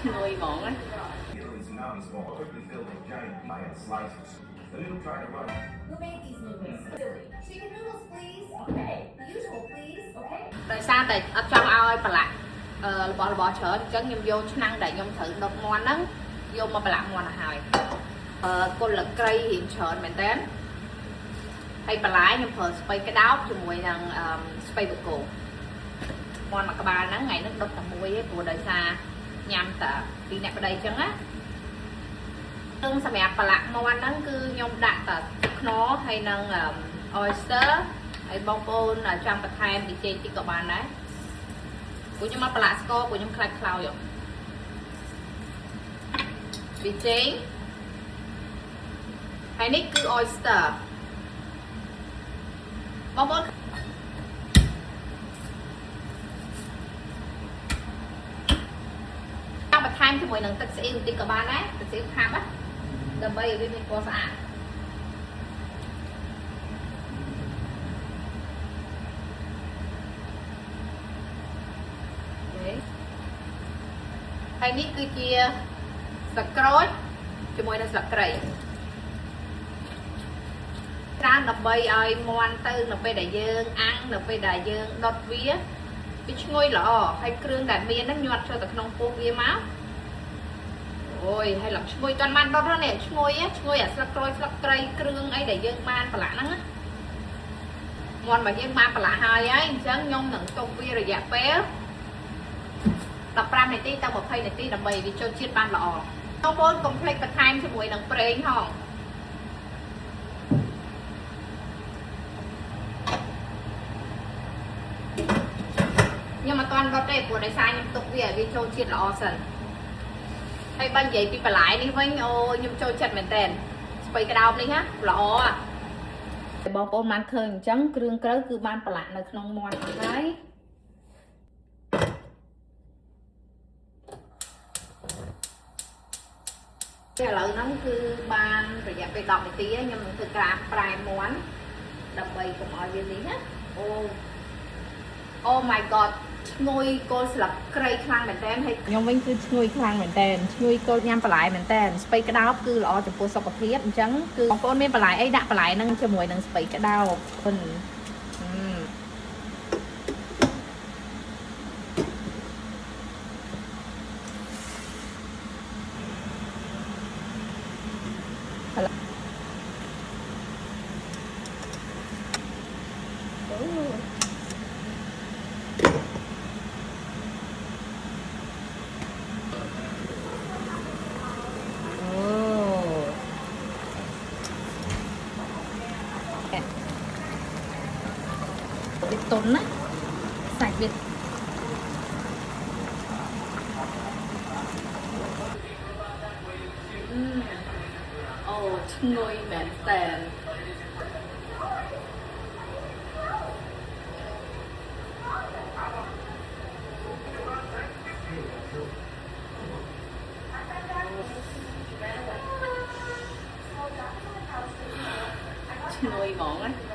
Người mọn á. Who made these noodles? Silly. Chicken noodles, please. Okay. The usual, please. Okay. ដោយសារតែអត់ចង់ឲ្យប្រឡាក់របស់ច្រើនអញ្ចឹងខ្ញុំយកឆ្នាំងដែលខ្ញុំត្រូវដុតមាន់ហ្នឹងយកមកប្រឡាក់មាន់ទៅហើយគល់លក្រីរៀងច្រើនមែនតើហើយបន្លែខ្ញុំប្រើស្ពៃក្តោបជាមួយនឹងស្ពៃបកគោមាន់មួយក្បាលហ្នឹងថ្ងៃនេះដុតតែមួយទេព្រោះដោយសារញ៉ាំតែពីអ្នកប្តីអញ្ចឹងណានឹងសម្រាប់ប្រឡាក់មាន់ហ្នឹងគឺខ្ញុំដាក់តែខ្នុរហើយនឹង oyster ហើយបងប្អូនចង់បន្ថែមប៊ីចេងតិចក៏បានដែរពួកខ្ញុំមកប្រឡាក់ស្ករពួកខ្ញុំខ្លាចខ្លោចប៊ីចេងហើយនេះគឺ oyster បងប្អូនចង់បន្ថែមជាមួយនឹងទឹកស្អ៊ីវបន្តិចក៏បានដែរទឹកស្អ៊ីវខាប់ណាដើម្បីឲ្យវាមានពណ៌ស្អាតហើយនេះគឺជាស្លឹកក្រូចជាមួយនឹងស្លឹកគ្រៃច្រើនដើម្បីឲ្យមាន់ទៅនៅពេលដែលយើងអាំងនៅពេលដែលយើងដុតវាឈ្ងុយល្អហើយគ្រឿងដែលមានហ្នឹងញាត់ចូលទៅក្នុងពោះវាមកអូយហើយឡើងឈ្ងុយតាន់បានដុតហ្នឹងឈ្ងុយអាស្លឹកក្រូចស្លឹកគ្រៃគ្រឿងអីដែលយើងបានប្រឡាក់ហ្នឹងណាមាន់របស់យើងបានប្រឡាក់ហើយអញ្ចឹងខ្ញុំនឹងទុកវារយៈពេល15នាទីទៅ20នាទីដើម្បីវាចូលជាតិបានល្អបងប្អូនកុំភ្លេចបន្ថែមជាមួយនឹងប្រេងហងខ្ញុំអត់ទាន់ដុតទេព្រោះដោយសារខ្ញុំទុកវាឲ្យវាចូលជាតិល្អសិនហើយបើនិយាយពីបន្លែនេះវិញអូខ្ញុំចូលចិត្តមែនតើស្ពៃក្តោបនេះណាល្អបងប្អូនបានឃើញអញ្ចឹងគ្រឿងក្រៅគឺបានប្រឡាក់នៅក្នុងមាន់ហើយឥឡូវហ្នឹងគឺបានរយៈពេល10នាទីខ្ញុំនឹងធ្វើការប្រែមាន់ដើម្បីកុំឲ្យវានេះណាអូ my god ឈ្ងុយគល់ស្លឹកគ្រៃខ្លាំងមែនតើហើយខ្ញុំវិញគឺឈ្ងុយខ្លាំងមែនតើឈ្ងុយគល់ញ៉ាំបន្លែមែនតើស្ពៃក្តោបគឺល្អចំពោះសុខភាពអញ្ចឹងគឺបងប្អូនមានបន្លែអីដាក់បន្លែហ្នឹងជាមួយនឹងស្ពៃក្តោបវាតុនណាសាច់វាអូឈ្ងុយមែនតើឈ្ងុយហ្មងណា